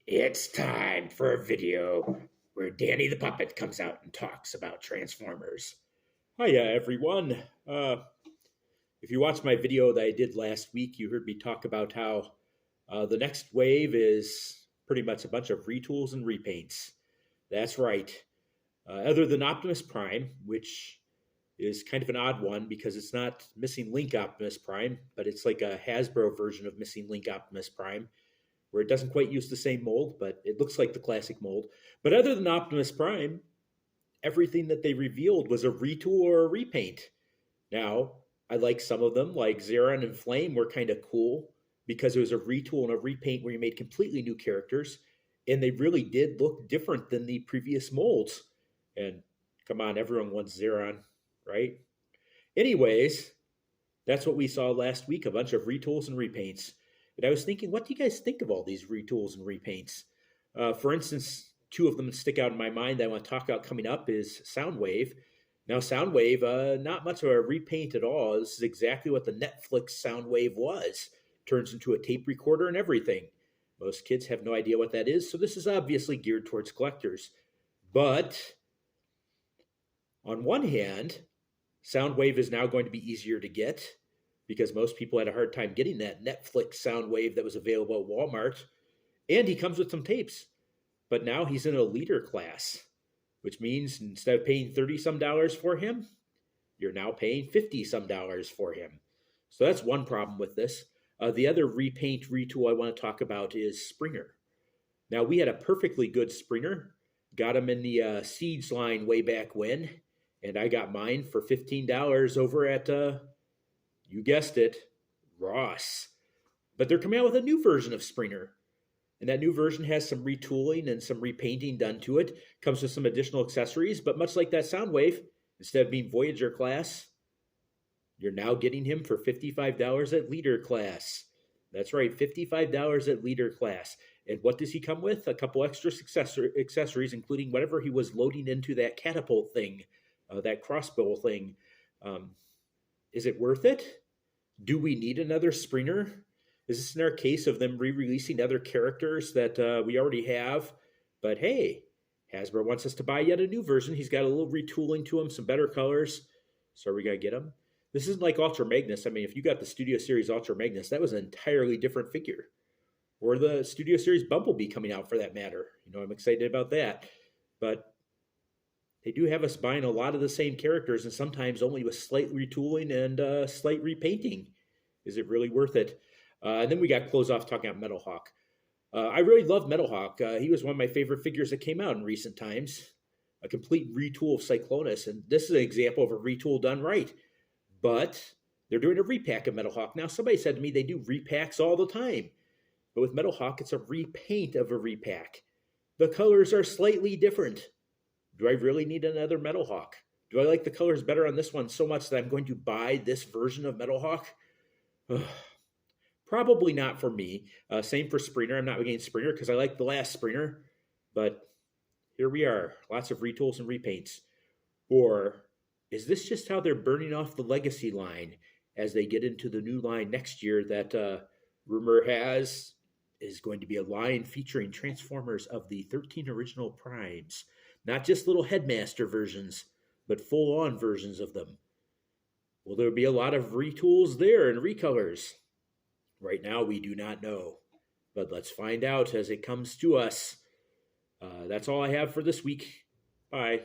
It's time for a video where Danny the Puppet comes out and talks about Transformers. Hiya, everyone. If you watched my video that I did last week, you heard me talk about how the next wave is pretty much a bunch of retools and repaints. That's right. Other than Optimus Prime, which is kind of an odd one because it's not Missing Link Optimus Prime, but it's like a Hasbro version of Missing Link Optimus Prime where it doesn't quite use the same mold, but it looks like the classic mold. But other than Optimus Prime, everything that they revealed was a retool or a repaint. Now, I like some of them, like Zeron and Flame were kind of cool because it was a retool and a repaint where you made completely new characters, and they really did look different than the previous molds. And come on, everyone wants Zeron, right? Anyways, that's what we saw last week, a bunch of retools and repaints. And I was thinking, what do you guys think of all these retools and repaints? For instance, two of them that stick out in my mind that I want to talk about coming up is Soundwave. Now, Soundwave, not much of a repaint at all. This is exactly what the Netflix Soundwave was. Turns into a tape recorder and everything. Most kids have no idea what that is, so this is obviously geared towards collectors. But on one hand, Soundwave is now going to be easier to get because most people had a hard time getting that Netflix Soundwave that was available at Walmart. And he comes with some tapes. But now he's in a leader class, which means instead of paying 30 some dollars for him, you're now paying 50 some dollars for him. So that's one problem with this. The other repaint retool I want to talk about is Springer. Now, we had a perfectly good Springer, got him in the Siege line way back when, and I got mine for $15 over at you guessed it, Ross. But they're coming out with a new version of Springer. And that new version has some retooling and some repainting done to it. Comes with some additional accessories, but much like that Soundwave, instead of being Voyager class, you're now getting him for $55 at Leader class. That's right, $55 at Leader class. And what does he come with? A couple extra accessories, including whatever he was loading into that catapult thing, that crossbow thing. Is it worth it? Do we need another Springer? Is this in our case of them re-releasing other characters that we already have? But hey, Hasbro wants us to buy yet a new version. He's got a little retooling to him, some better colors. So are we going to get him? This isn't like Ultra Magnus. I mean, if you got the Studio Series Ultra Magnus, that was an entirely different figure. Or the Studio Series Bumblebee coming out for that matter. You know, I'm excited about that. But they do have us buying a lot of the same characters and sometimes only with slight retooling and slight repainting. Is it really worth it? And then we got close off talking about Metalhawk. I really love Metalhawk. He was one of my favorite figures that came out in recent times. A complete retool of Cyclonus. And this is an example of a retool done right. But they're doing a repack of Metalhawk. Now, somebody said to me they do repacks all the time. But with Metalhawk, it's a repaint of a repack. The colors are slightly different. Do I really need another Metalhawk? Do I like the colors better on this one so much that I'm going to buy this version of Metalhawk? Probably not for me. Same for Springer. I'm not against Springer because I like the last Springer. But here we are. Lots of retools and repaints. Or is this just how they're burning off the legacy line as they get into the new line next year that rumor has is going to be a line featuring Transformers of the 13 original Primes? Not just little Headmaster versions, but full-on versions of them. Will there be a lot of retools there and recolors? Right now, we do not know. But let's find out as it comes to us. That's all I have for this week. Bye.